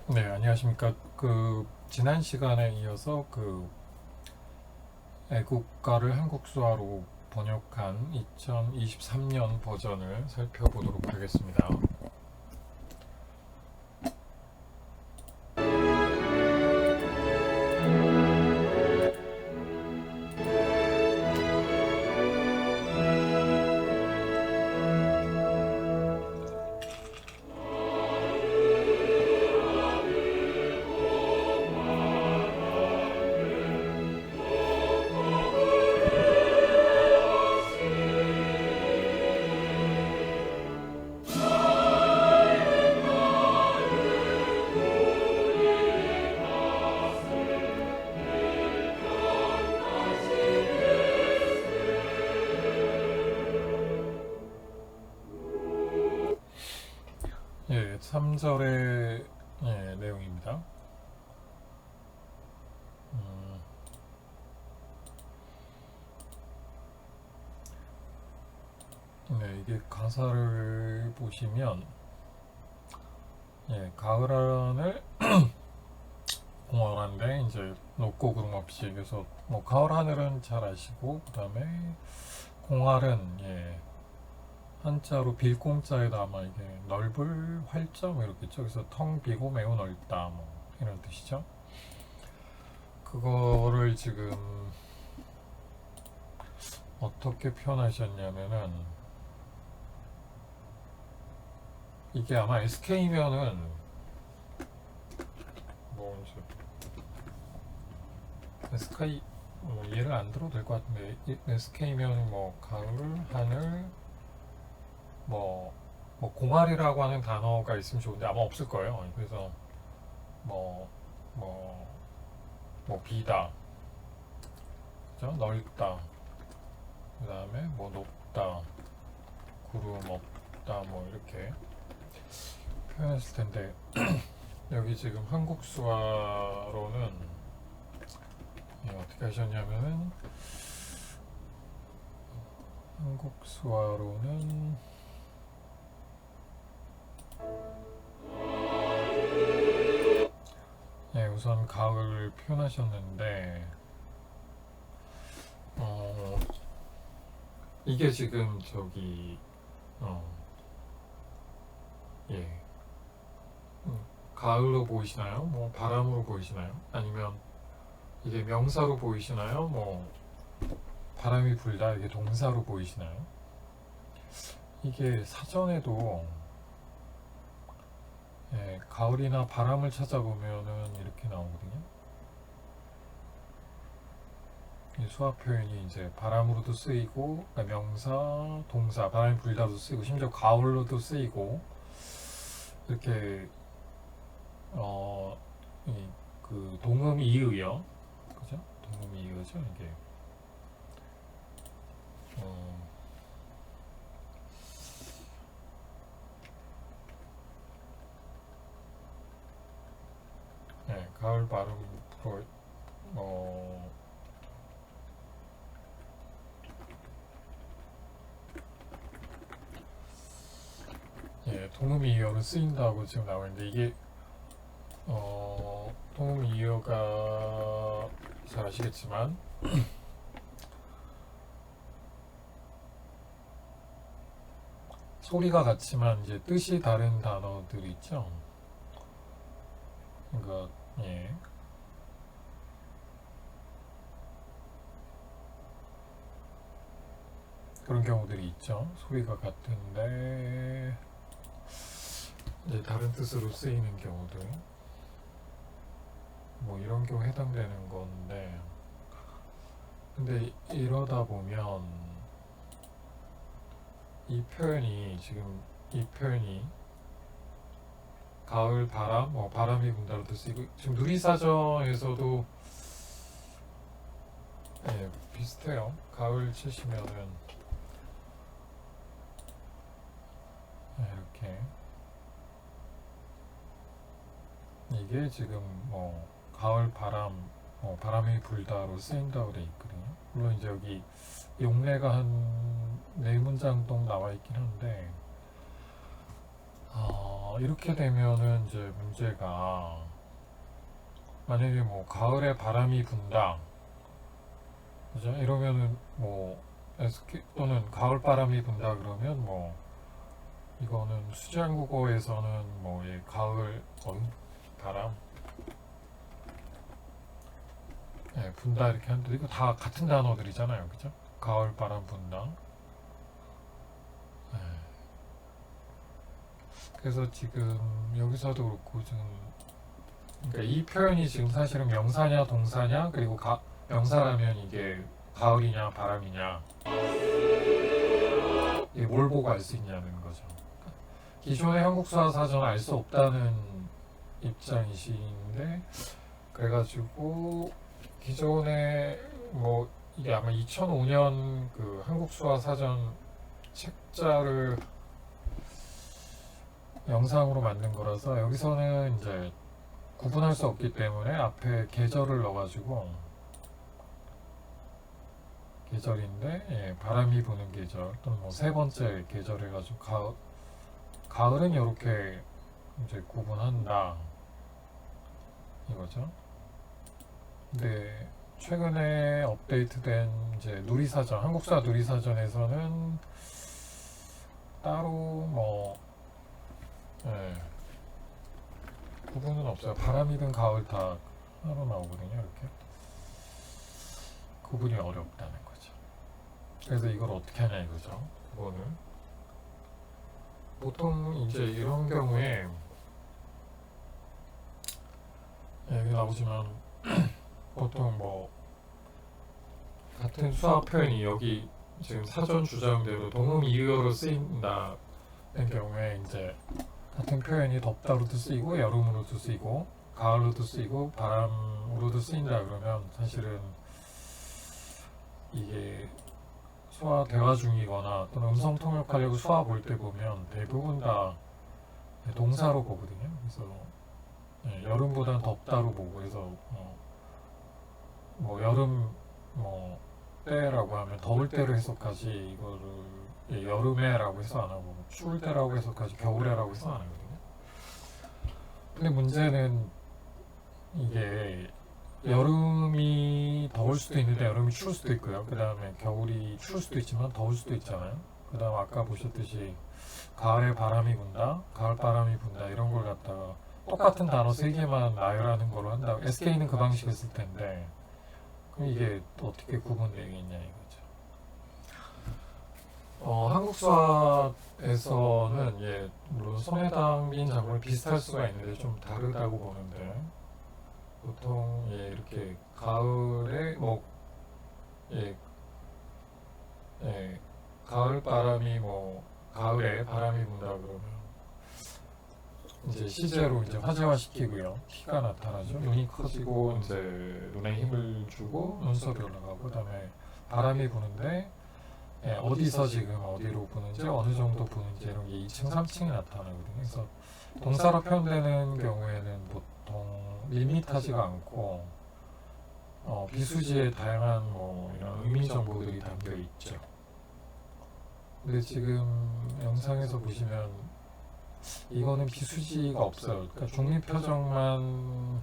네, 안녕하십니까. 지난 시간에 이어서 애국가를 한국수화로 번역한 2023년 버전을 살펴보도록 하겠습니다. 예, 3절의 내용입니다. 음, 네, 이게 가사를 보시면, 가을 하늘 공허한데 이제 높고 구름 없이, 그래서 뭐 가을 하늘은 잘 아시고, 그 다음에 공활은 한자로 빌공자에다 아마 이게 넓을 활자 뭐 이렇겠죠. 그래서 텅 비고 매우 넓다 뭐 이런 뜻이죠. 그거를 지금 어떻게 표현하셨냐면은, 이게 아마 SK면은 뭐 이제 SK 뭐 예를 안 들어도 될 것 같은데, SK면 뭐 가을 하늘 뭐, 공알이라고 하는 단어가 있으면 좋은데 아마 없을 거예요. 그래서 뭐, 뭐, 비다, 그죠? 넓다, 그 다음에 뭐 높다, 구름 없다, 뭐 이렇게 표현했을 텐데, 여기 지금 한국 수화로는 어떻게 하셨냐면은, 한국 수화로는 우선 가을을 표현하셨는데, 이게 지금 어, 예, 가을로 보이시나요? 뭐 바람으로 보이시나요? 아니면 이게 명사로 보이시나요? 뭐 바람이 불다 이게 동사로 보이시나요? 이게 사전에도 가을이나 바람을 찾아보면은 이렇게 나오거든요. 이 수화 표현이 이제 바람으로도 쓰이고, 그러니까 명사, 동사, 바람이 불다도 쓰이고, 심지어 가을로도 쓰이고, 이렇게 어, 동음 이의어, 그죠? 동음 이의어죠 이게. 어, 가을 발음으로 어, 동음 이의어로 쓰인다고 지금 나와 있는데, 이게 동음 이의어가 잘 아시겠지만 소리가 같지만 이제 뜻이 다른 단어들이 있죠. 그러니까 그런 경우들이 있죠. 소리가 같은데 이제 다른 뜻으로 쓰이는 경우들, 뭐 이런 경우 해당되는 건데, 근데 이러다 보면 이 표현이 가을 바람, 바람이 분다로도 쓰이고, 지금 누리사전에서도 비슷해요. 가을 치시면은 이렇게, 이게 지금 뭐 가을 바람, 바람이 불다로 쓰인다고 돼 있거든요. 물론 이제 여기 용례가 한 4문장 정도 나와 있긴 한데, 이렇게 되면은 이제 문제가, 만약에 뭐 가을에 바람이 분다, 그죠? 이러면은 뭐 SK 또는 가을 바람이 분다 그러면 뭐 이거는 수지한국어에서는 뭐 가을 바람 분다 이렇게 하는데 이거 다 같은 단어들이잖아요, 그죠? 가을 바람 분다. 예. 그래서 지금 여기서도 그렇고 지금, 그러니까 이 표현이 지금 사실은 명사냐 동사냐, 그리고 명사라면 이게 가을이냐 바람이냐, 이게 뭘 보고 알 수 있냐는 거죠. 기존의 한국수화 사전은 알 수 없다는 입장이신데, 그래가지고 기존에 뭐 이게 아마 2005년 그 한국수화 사전 책자를 영상으로 만든 거라서 여기서는 이제 구분할 수 없기 때문에 앞에 계절을 넣어가지고, 계절인데 바람이 부는 계절 또는 뭐 세 번째 계절 해가지고 가을은 이렇게 이제 구분한다 이거죠. 근데 최근에 업데이트된 이제 누리사전, 한국사 누리사전에서는 따로 뭐 구분은 없어요. 바람이든 가을 다 하나로 나오거든요. 이렇게 구분이 어렵다는 거죠. 그래서 이걸 어떻게 하냐 이거죠. 그거는 보통 이제 이런 경우에 여기 나오지만 보통 뭐 같은 수학 표현이 여기 지금 사전 주장대로 동음 이의어로 쓰인다는 경우에 이제 같은 표현이 덥다로도 쓰이고 여름으로도 쓰이고 가을로도 쓰이고 바람으로도 쓰인다 그러면 사실은 이게 수화 대화 중이거나 또는 음성 통역하려고 수화 볼 때 보면 대부분 다 동사로 보거든요. 그래서 여름보다는 덥다로 보고, 그래서 뭐 여름 뭐 때라고 하면 더울 때로 해석하지 이거를 여름에라고 해서 안 하고, 추울 때라고 해석하지 겨울에라고 해서 안 하거든요. 근데 문제는 이게 여름이 더울 수도 있는데 여름이 추울 수도 있고요. 그 다음에 겨울이 추울 수도 있지만 더울 수도 있잖아요. 그 다음 아까 보셨듯이 가을에 바람이 분다, 가을 바람이 분다 이런 걸 갖다가 똑같은 단어 3개만 나열하는 걸로 한다. SK는 그 방식을 쓸 텐데 그럼 이게 또 어떻게 구분되겠냐 이거죠. 한국수화에서는 물론 손해당긴 작물이 비슷할 수가 있는데 좀 다르다고 보는데, 보통 이렇게 가을에 가을 바람이 가을에 바람이 분다 그러면 이제 시제로 이제 화제화 시키고요. 티가 나타나죠. 눈이 커지고 이제 눈에 힘을 주고 눈썹이 올라가고, 그다음에 바람이 부는데 어디서 지금 어디로 부는지 어느 정도 부는지 이런 게 2층 3층이 나타나거든요. 그래서 동사로 표현되는 경우에는 보통 밋밋하지가 않고 비수지에 다양한 이런 의미 정보들이 담겨 있죠. 근데 지금 영상에서 보시면 이거는 비수지가 없어요. 그러니까 중립표정만,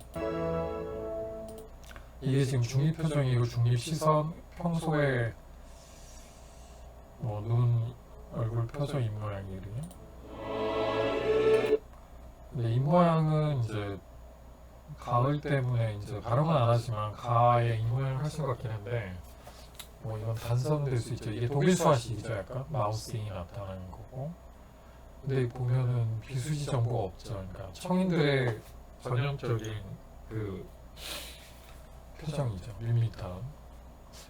이게 지금 중립표정이고 중립시선, 평소에 눈, 얼굴 표정, 입모양이거든요. 근데 입모양은 이제 가을 때문에 이제 발음은 안 하지만 가에 입모양을 하신 것 같긴 한데, 이건 단선될 수 있죠. 이게 독일 수화식이죠. 약간 마우스잉이 나타나는 거고. 근데 보면은 비수지 정보가 없죠. 그러니까 청인들의 전형적인 그 표정이죠. 밋밋한.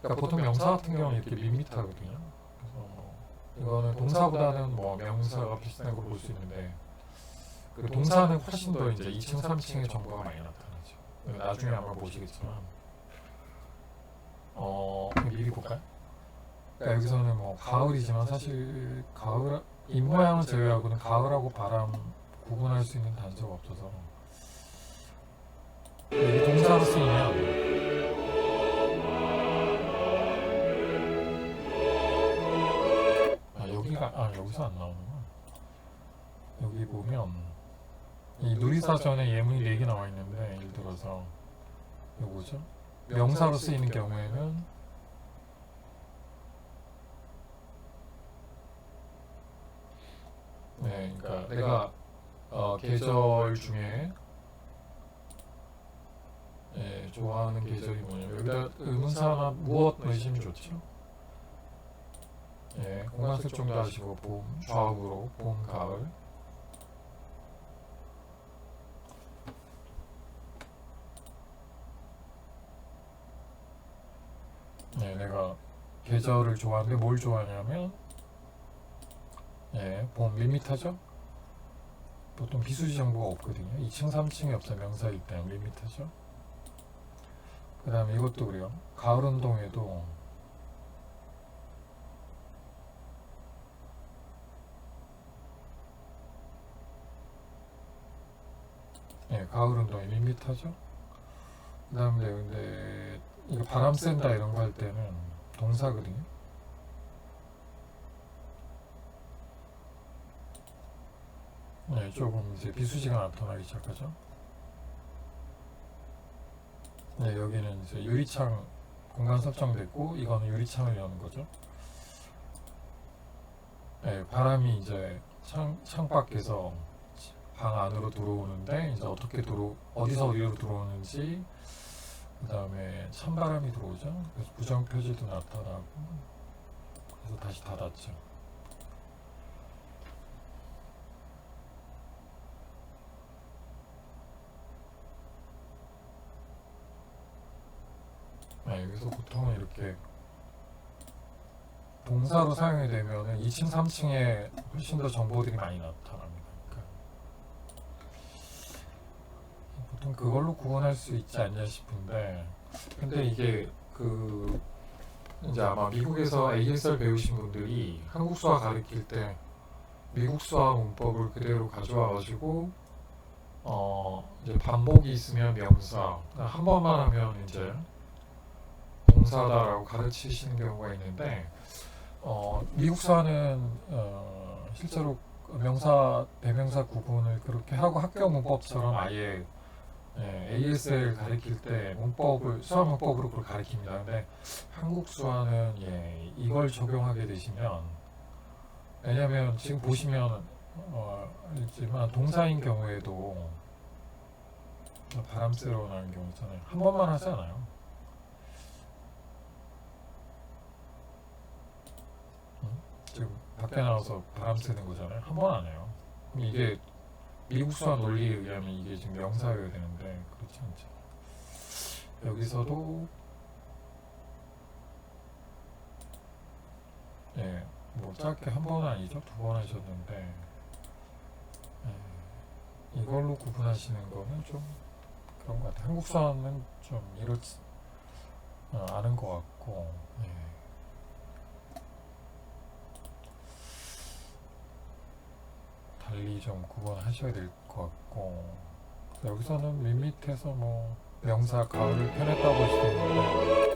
그러니까 보통 명사 같은 경우는 이렇게 밋밋하거든요. 그래서 이거는 동사보다는 명사가 비슷한 걸 볼 수 있는데, 그 동사는 훨씬 더 이제 2층, 3층의 정보가 많이 나타나죠. 나중에 아마 보시겠지만, 미리 볼까요? 그러니까 여기서는 가을이지만 사실 가을 입모양을 제외하고는 가을하고 바람 구분할 수 있는 단서가 없어서, 이 동사로 쓰이면 여기서 안 나오는구나. 여기 보면 이 누리사전에 예문이 4개 나와 있는데, 예를 들어서 요거죠. 명사로 쓰이는 경우에는 네, 그러니까 내가 계절 중에 좋아하는 계절이 뭐냐면 여기다 의문사나 무엇 넣으시면 좋죠. 공간 설정도 하시고 봄, 좌우로 봄, 가을. 내가 계절을 좋아하는데 뭘 좋아하냐면 봄 밋밋하죠? 보통 비수지 정보가 없거든요. 2층, 3층이 없어요. 명사일 때는 밋밋하죠. 그 다음에 이것도 그래요. 가을 운동에도 가을 운동이 밋밋하죠. 그 다음에 근데 이거 바람 쐰다 이런 거 할 때는 동사거든요. 조금 이제 비수지가 나타나기 시작하죠. 여기는 이제 유리창 공간 설정됐고 이거는 유리창을 여는 거죠. 바람이 이제 창밖에서 방 안으로 들어오는데 이제 어디서 어디로 들어오는지, 그 다음에 찬바람이 들어오죠. 그래서 부정표지도 나타나고, 그래서 다시 닫았죠. 여기서 보통은 이렇게 동사로 사용이 되면 2층, 3층에 훨씬 더 정보들이 많이 나타납니다. 그러니까 보통 그걸로 구분할 수 있지 않냐 싶은데, 근데 이게 이제 아마 미국에서 ASL 배우신 분들이 한국 수화 가르칠 때 미국 수화 문법을 그대로 가져와 가지고 이제 반복이 있으면 명사, 한 번만 하면 이제 동사다라고 가르치시는 경우가 있는데, 미국 수화는 실제로 명사, 대명사 구분을 그렇게 하고 학교 문법처럼 아예 ASL 가르칠 때 수화 문법으로 그걸 가르칩니다. 근데 한국 수화는 이걸 적용하게 되시면, 왜냐면 지금 보시면 알지만 동사인 경우에도 바람 쐬러 나는 경우 있잖아요. 한 번만 하잖아요. 지금 밖에 나와서 바람 쐬는 거잖아요. 한 번 안 해요. 이게 미국 수화 논리에 의하면 이게 지금 명사여야 되는데 그렇지 않죠. 여기서도 뭐 짧게 한 번은 아니죠. 2번 하셨는데 이걸로 구분하시는 거는 좀 그런 것 같아요. 한국 수화는 좀 이렇지 않은 것 같고, 달리 좀 구분하셔야 될 것 같고, 여기서는 밋밋해서 뭐 명사 가을을 편했다고 할 수도 있는데,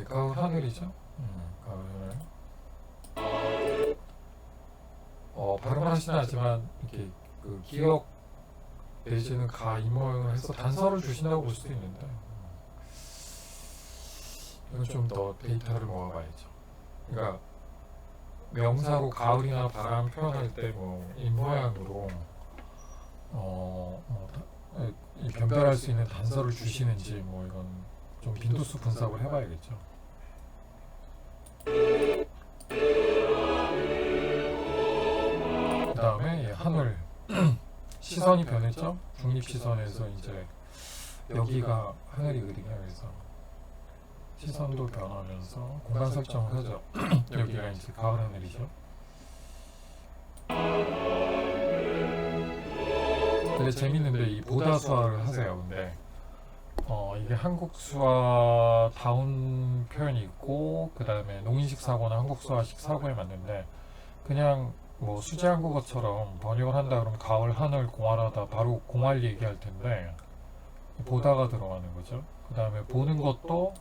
가을 하늘이죠. 가을 하늘. 발음하시긴 하지만 이렇게 그 기억 내지는 입모양을 해서 단서를 주신다고 볼 수도 있는데, 이건 좀 더 데이터를 모아봐야죠. 그러니까 명사로 가을이나 바람 표현할 때 뭐 입모양으로 변별할 수 있는 단서를 주시는지, 뭐 이건 좀 빈도수 분석을 해봐야겠죠. 그 다음에 하늘 시선이 변했죠. 중립시선에서 이제 여기가 하늘이거든요. 그래서 시선도 변하면서 공간 설정을 하죠. 여기가 이제 가을 하늘이죠. 근데 재밌는데 이 보다 수화를 하세요. 근데 이게 한국 수화다운 표현이 있고, 그 다음에 농인식 사고나 한국 수화식 사고에 맞는데, 그냥 뭐 수제 한국어처럼 번역을 한다 그러면 가을 하늘 공활하다 바로 공활 얘기할 텐데, 보다가 들어가는 거죠. 그 다음에 보는 것도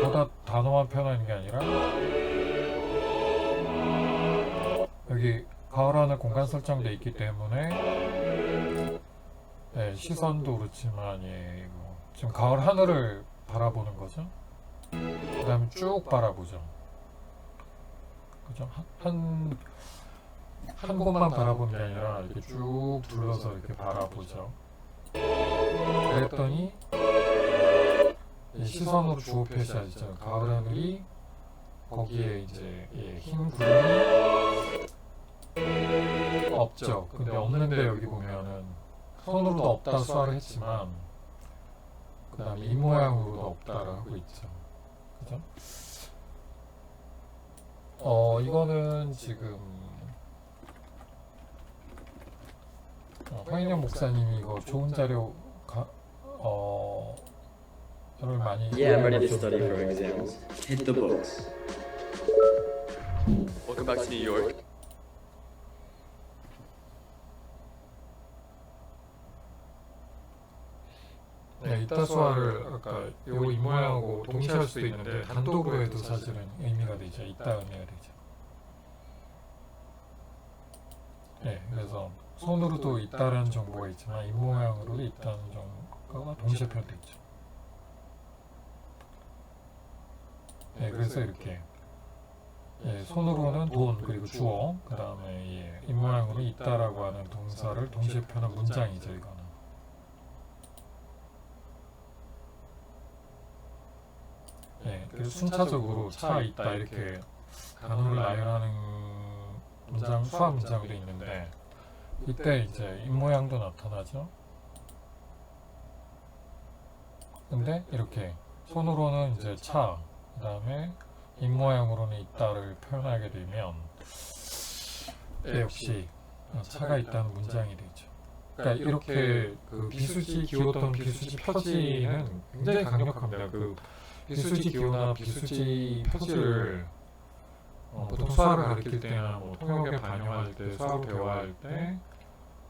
보다 단어만 표현하는 게 아니라 여기 가을 하늘 공간 설정되어 있기 때문에 네, 시선도 그렇지만 예, 이거 지금 가을 하늘을 바라보는 거죠. 그 다음에 쭉 바라보죠. 그죠? 한 곳만 바라보는 게 아니라 이렇게 쭉 둘러서 이렇게 바라보죠. 그랬더니 시선으로 주어 표시하죠. 가을 하늘이 거기에 이제 예, 흰 구름이 없죠. 근데 없는데 여기 보면은 손으로도 없다 수화를 했지만 그 다음에 이 모양으로도 없다라고 하고 있죠. 그죠? 이거는 지금 황인영 목사님이 이거 좋은 자료 를 많이 Yeah, I'm ready to study for exams. Hit the books. Welcome back to New York. 네, 이따 수화를 아까 요 이 모양하고 동시에 할 수도 있는데 단독으로 해도 사실은 의미가 되죠. 이따 의미가 되죠. 네, 그래서 손으로도 있다라는 정보가 있지만 이 모양으로도 있다는 정보가 동시에 표현되어 있죠. 네, 그래서 이렇게 예, 손으로는 돈 그리고 주어 그 다음에 예, 이 모양으로 있다라고 하는 동사를 동시에 표현한 문장이죠. 이거는 예, 그래서 순차적으로 차 있다 이렇게 단어를 나열하는 문장 수학 문장도 있는데 이때 이제 입 모양도 나타나죠. 근데 이렇게 손으로는 이제 차 그 다음에 입 모양으로는 있다를 표현하게 되면 역시 차가 있다는 문장이 되죠. 그러니까 이렇게 그 비수지 기호 또는 비수지 표지는 굉장히 강력합니다. 그 비수지 기호나 비수지 표지를 보통 수학을 가르칠 때나 뭐 통역에 반영할 때 수학을 배워야 할 때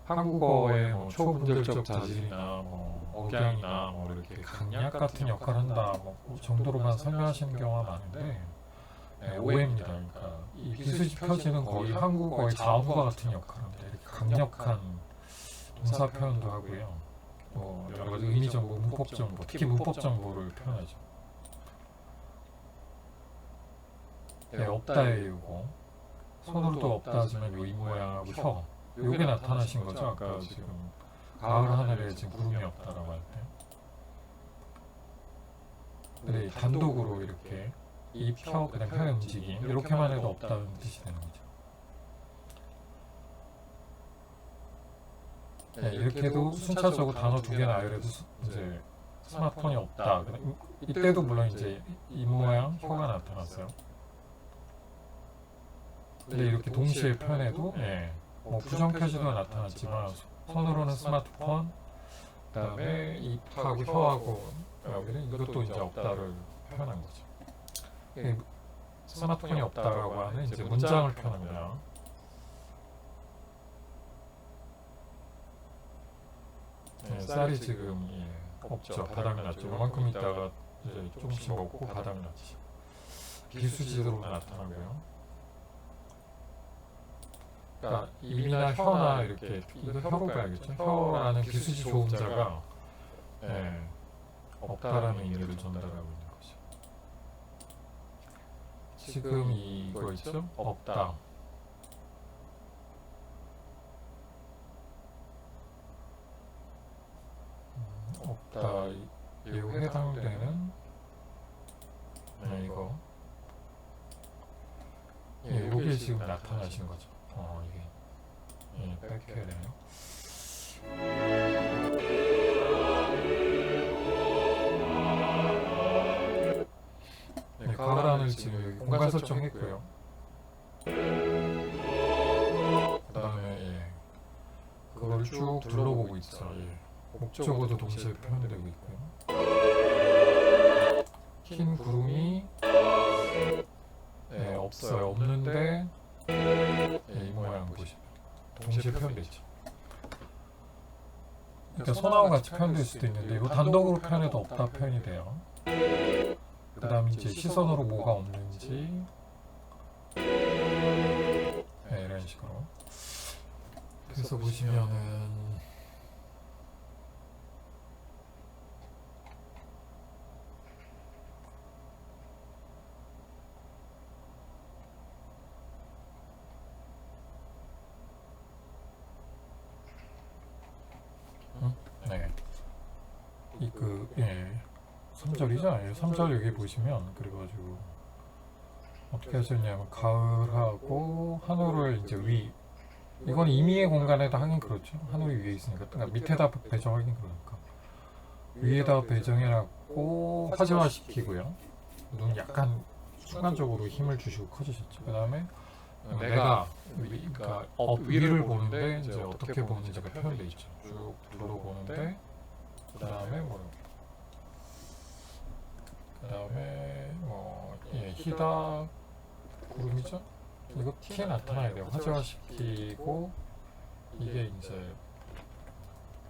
한국어의 뭐 초분절적 자질이나 뭐 억양이나 뭐 이렇게 강약 같은 역할을 한다 뭐 정도로만 설명하시는 경우가 많은데 네, 오해입니다. 그러니까 이 비수지 표지는 거의 한국어의 자음과 같은 역할을 합니다. 이렇게 강력한 동사 표현도 하고요. 뭐 여러 가지 의미 정보, 문법 정보, 특히 문법 정보를 표현하죠. 네, 없다의 이유고 손으로도 없다 하지만 요 입 모양하고 혀 요게 나타나신 거죠. 아까 지금 가을 하늘에 지금 구름이 없다라고 할 때. 근데 단독으로 이렇게 입, 혀, 그다음 혀의 움직임 이렇게만 해도 없다는 뜻이 되는 거죠. 네, 이렇게 해도 순차적으로 단어 두 개 나열해도 이제 스마트폰이 없다. 이때도 물론 이제 입 모양, 혀가 나타났어요. 근데 이렇게 동시에 표현해도 예, 뭐 부정 표시도 나타났지만 손으로는 스마트폰, 그다음에 입하고 혀하고 여기는 이것도 이제 없다를 표현한 거죠. 스마트폰이 없다라고 하는 이제 문장을 표현합니다. 네, 쌀이 지금 예, 없죠. 바닥 났죠. 요만큼 있다가 이제 조금씩 먹고 바닥 났지. 비수지로 나타나고요. 그러니까 입이나 혀나 이렇게 이거 혀로 봐야겠죠. 혀라는 비수지 조음자가 예, 없다라는 의미를 전달하고 있는 거죠. 지금 이거 있죠? 없다. 없다. 이거 해당되는 이거 예, 요게 지금 나타나신 거죠. 이게 뺏겨야 되네요. 네, 가을 하늘 지금 여기 공간 설정했고요. 그 다음에 예, 그걸 쭉 둘러보고 있죠. 예, 목적어도 동시에 표현되고 있고요. 흰 구름이 예, 없어요. 없는데 이 모양 보시면 동시에 표현되죠. 그러니까 소나무 같이 표현될 수도 있는데 이거 단독으로 표현해도 없다 표현이 돼요. 그 다음 이제 시선으로 뭐가 없는지 네, 이런 식으로. 그래서 보시면은 네. 예. 3절이죠? 예, 3절 여기 보시면, 그래가지고, 어떻게 하셨냐면, 가을하고, 하늘을 이제 이건 임의의 공간에다 하긴 그렇죠. 하늘이 위에 있으니까. 그러니까 밑에다 배정하긴 그러니까. 위에다 배정해놨고, 화제화시키고요. 눈 약간 순간적으로 힘을 주시고 커지셨죠. 그 다음에, 내가, 그러니까, 위를 보는데, 이제 어떻게 보는지가 표현되어 있죠. 쭉 둘러보는데, 그 다음에 그 다음에 희다 구름이죠? 이거 T에 나타나야 돼요. 화제화시키고 이게 이제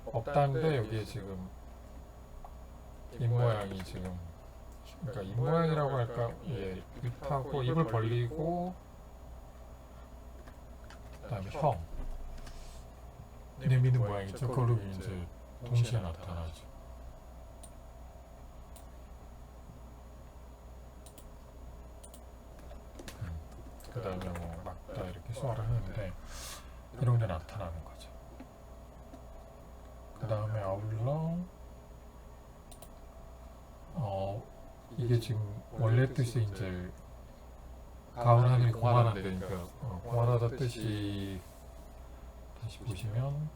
없다는데 여기에 지금 입모양이 지금 그러니까 입모양이라고 할까? 예, 입하고 입을 벌리고 그 다음에 혀 내미는 모양이죠. 그걸로 이제 동시에 나타나죠. 그 다음에 막다 이렇게 소화를 하는데 이런 게 나타나는 거죠. 그 다음에 아울러 이게 지금 원래 뜻이 이제 가을 하늘이 공활한데 그러니까 공활하다 뜻이 다시 보시면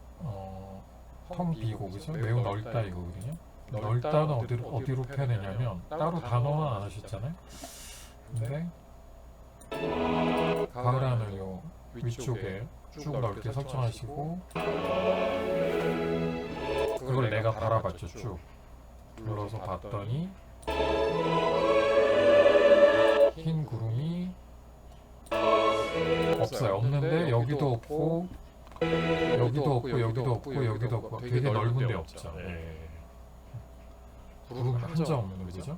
텅 비고 그죠? 매우 넓다 이거거든요. 넓다는 어디로 표현했냐면 따로 단어는 안 하셨잖아요. 근데 가을 하늘 요 위쪽에 쭉 넓게 설정하시고 그걸 내가 바라봤죠. 쭉 눌러서 봤더니 흰 구름이 없어요. 없는데 여기도 없고 여기도 없고 여기도 없고 여기도 없고 되게 넓은 데 없죠. 예. 구름 한 점 없는 거죠.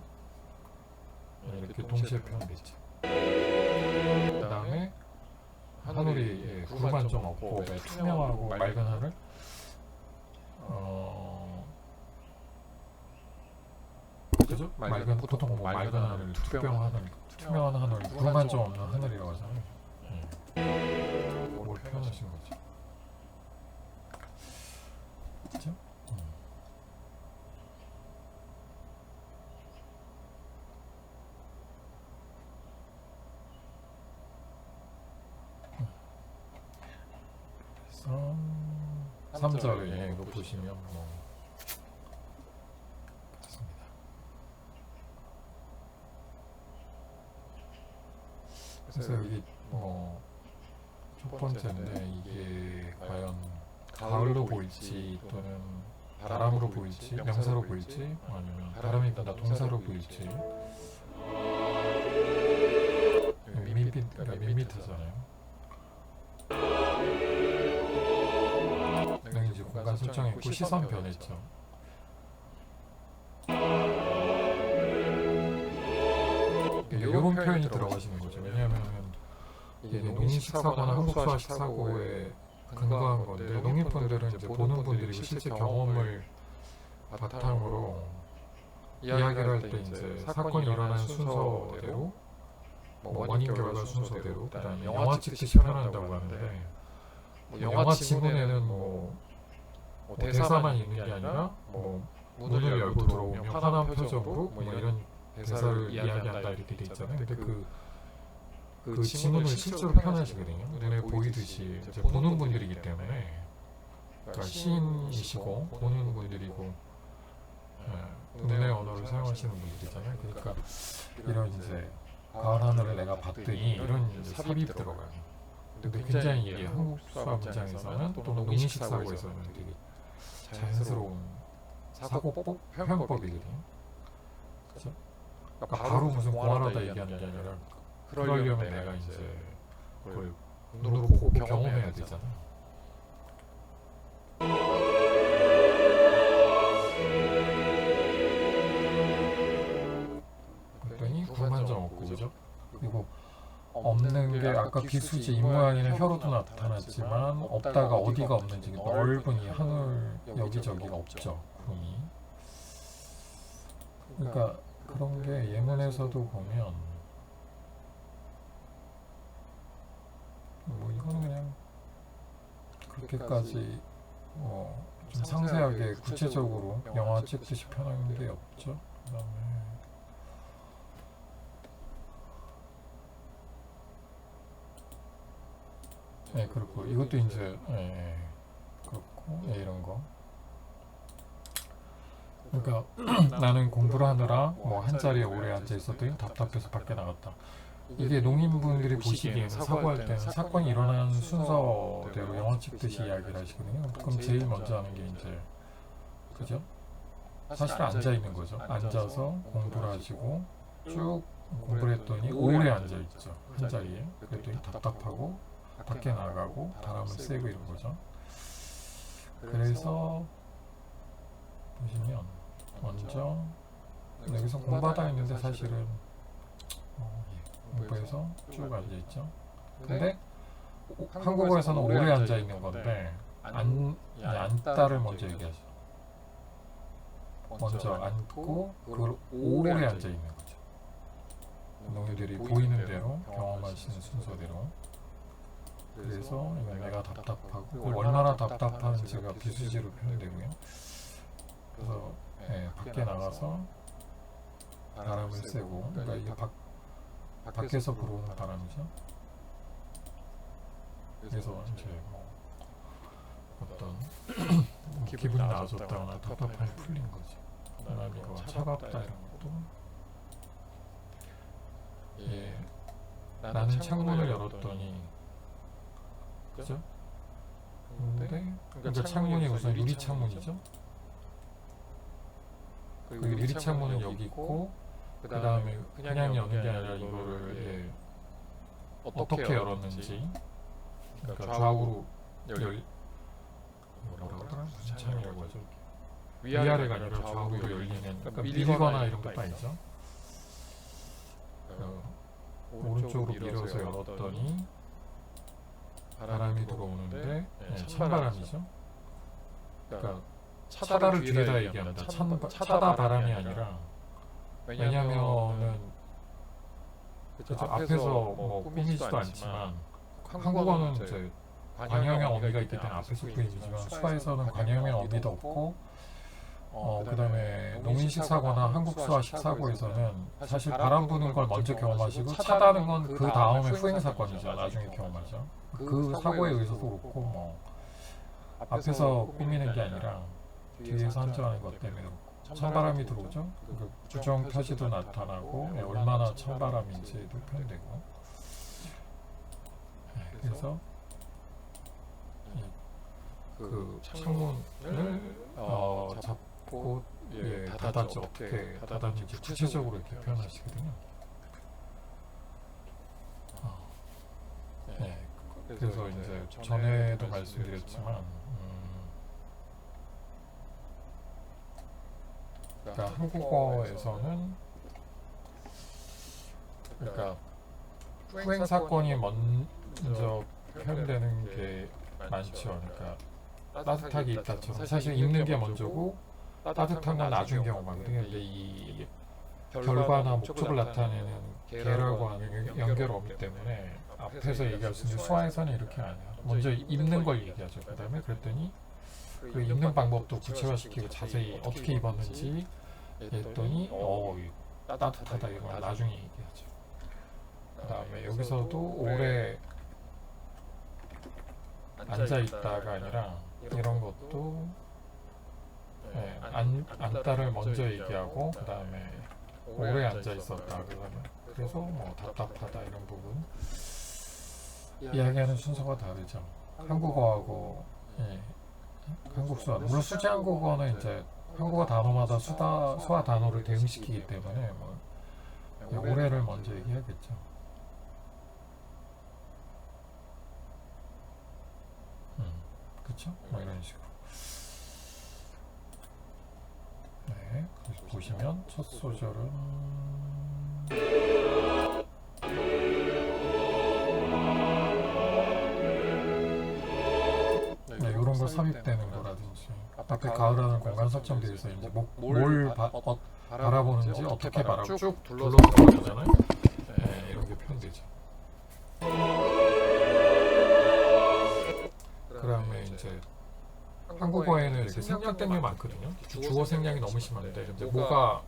이렇게 동시에 표현되죠. 그 다음에 하늘이 구름 한 점 없고 투명하고 맑은 하늘 그죠? 보통 맑은 하늘, 투명한 하늘, 구름 한 점 없는 하늘이라고 하잖아요. 뭘 표현하신 거죠? 그죠? 그래서 3절에 이거 보시면 그렇습니다. 그래서 여기 첫 번째인데 이게 과연 가을로 보일지 또는 바람으로 보일지 명사로 보일지 아니면 바람이다 동사로 보일지 밋밋하잖아요. 여기 이제 공간 설정했고 시선 변했죠. 이런 표현이 들어가시는 거죠. 왜냐하면 이게 농식사고나 한국수화식사고에 근거한 건데 농민분들은 이제 보는 분들이고 실제 경험을 바탕으로 이야기를 할 때 이제 사건이 일어난 순서대로 원인 결과 순서대로 그다음에 영화 찍듯이 표현한다고 하는데 영화 지문에는 대사만 있는 게 아니라 문을 열고 들어오면 환한 표정으로 이런 대사를 이야기한다 이렇게 돼 있잖아요. 근데 그 지문을 실제로 표현하시거든요. 눈에 보이듯이 이제 보는 분들이기 때문에 그러니까 시인이시고 보는 분들이고 눈의 언어를 사용하시는 분들이잖아요. 그러니까 이런 이제 가을 하늘을 내가 봤더니 이런 이제 삽입이 들어가요. 근데 굉장히 이게 한국 수학 문장에서는 또는 농인식 사고에서는 되게 자연스러운 사고법, 표현법이거든요. 그렇죠? 그러니까 바로 무슨 공활하다 얘기하는 게 아니라 그러려면 내가 이제 그걸 눈으로 보고 경험해야 되잖아요. 없는 게 아까 비수지 이 모양에는 혀로도 나타났지만 없다가 어디가 없는지 넓은 이 하늘 여기저기가 없죠. 구름이. 그러니까 그런 게 예문에서도 보면 뭐 이거는 그냥 그렇게까지 좀 상세하게 구체적으로 영화 찍듯이 표현한 게 없죠. 그다음에 네, 그렇고 이것도 이제 그렇고 이런 거. 그러니까 나는 공부를 하느라 뭐 한 자리에 오래 앉아 있었더니 답답해서 밖에 나갔다. 이게 농인분들이 보시기에는 사고할 때는 사건이 일어난 순서대로 영화 찍듯이 이야기를 하시거든요. 그럼 제일 먼저 하는 게 이제 그죠? 사실 앉아 있는 거죠. 앉아서 공부를 하시고 쭉 공부를 했더니 오래 앉아 있죠. 한 자리에. 그랬더니 답답하고 밖에 나가고 바람을 쐬고 이런 거죠. 그래서 보시면 먼저 여기서 공부하다 있는데 사실은 공부해서 쭉 앉아 있죠. 근데 한국어에서는 오래 앉아 있는 건데 앉다를 먼저 얘기하죠. 먼저 앉고 그걸 오래 앉아 있는 거죠. 농인들이 보이는 대로 경험하시는 순서대로. 그래서 이건 내가 답답하고 그걸 얼마나 답답한지가 비수지로 표현되고요. 그래서 밖에 나가서 바람을 쐬고, 그러니까 이게 밖에서 불어오는 바람이죠. 그래서 이제 뭐 어떤 기분이 나아졌다거나 답답함이 풀린 거죠. 그다음에 이거 차갑다 이런 것도 나는 창문을 열었더니 그죠? 근데 그러니까 창문이 우선 유리 창문이죠. 그리고 유리 창문은 여기 있고 그 다음에 그냥 여는 게 아니라 이거를 어떻게 열었는지, 그러니까 좌우로 뭐라고 하더라? 창이라고 하죠. 위아래가 아니라 좌우로 열리는, 그러니까 밀거나 이런 것도 아니죠. 오른쪽으로 밀어서 열었더니 바람이 들어오는데 찬바람이죠. 그러니까 차다를 뒤에다 얘기합니다. 차다 바람이 아니라, 왜냐면은 앞에서 뭐 꾸미지도 않지만 한국어는 이제 관형형 어미가 있기 때문에 앞에서 꾸미지만 수화에서는 관형형 어미도 없고 그 다음에 농인식 사고나 한국 수화식 사고에서는 사실 바람 부는 걸 먼저 경험하시고 차다는 건 그 다음에 후행 사건이죠. 나중에 경험하죠. 그 사고에 의해서도 그렇고 뭐 앞에서 꾸미는 게 아니라 뒤에서 한정하는 것 때문에 그렇고 찬바람이 들어오죠. 그 부정 표시도 나타나고 얼마나 찬바람인지도 표현되고. 그래서 그 창문을 잡고 닫았죠. 어떻게 닫았는지 구체적으로 이렇게 표현하시거든요. 그래서 이제 전에도 말씀드렸지만 그러니까 한국어에서는 그러니까 후행 사건이 먼저 표현되는 게 많죠. 그러니까 따뜻하게 있다처럼 사실 있는 게 먼저고 따뜻한 건 나중 경험하거든요. 근데 이 결과나 목적을 나타내는 개라고 하는 연결 어미 때문에 앞에서 얘기할 수 있는 수화에서는 이렇게 안 해요. 먼저 입는 걸 얘기하죠. 그 다음에 그랬더니 그 입는 방법도 구체화시키고 자세히 어떻게 입었는지 했더니 따뜻하다 이걸 나중에 얘기하죠. 그 다음에 여기서도 오래 앉아있다가 아니라 이런 것도 앉다를 먼저 얘기하고 그 다음에 오래 앉아있었다 그래서 뭐 답답하다 이런 부분 이야기하는 순서가 다르죠. 한국어하고 한국 수화, 물론 수지 한국어는 이제 한국어 단어마다 수화 단어를 대응시키기 때문에 뭐 오래를 먼저 얘기하겠죠. 그렇죠? 뭐 이런 식으로. 그래서 보시면 첫 소절은 거 삽입되는 거라든지 앞에 가을하는 공간 설정되어 있어 이제 뭘 바라보는지 어떻게 바라고 쭉 둘러서 보여주잖아요. 네, 이런 게 표현되죠. 그다음에 이제 한국어에는 이렇게 생략된 게 많거든요. 주어 생략이 너무 심한데 이제 뭐가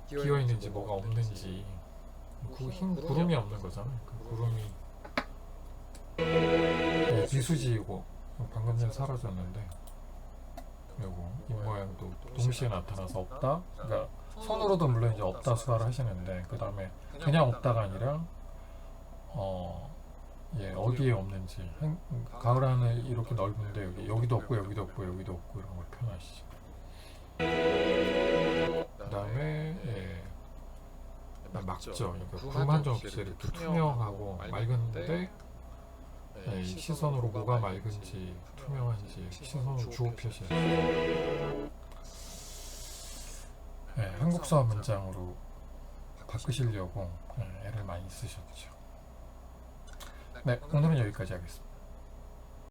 비어 있는지 뭐가 없는지 흰 구름이 없는 거잖아요. 그 구름이 비수지이고 방금 전에 사라졌는데 그리고 이 모양도 동시에 나타나서 없다. 그러니까 손으로도 물론 이제 없다 수화를 하시는데 그 다음에 그냥 없다가 아니라 어디에 없는지 가을 하늘 이렇게 넓은데 여기도 없고 여기도 없고 여기도 없고 이런 걸 표현하시죠. 그 다음에 막죠. 그러니까 구름 한 점 없이 이렇게 투명하고 맑은데 시선으로 뭐가 맑은지 투명한지 시선으로 주어 표시해요. 한국사 문장으로 바꾸시려고 애를 많이 쓰셨죠. 네, 오늘은 여기까지 하겠습니다.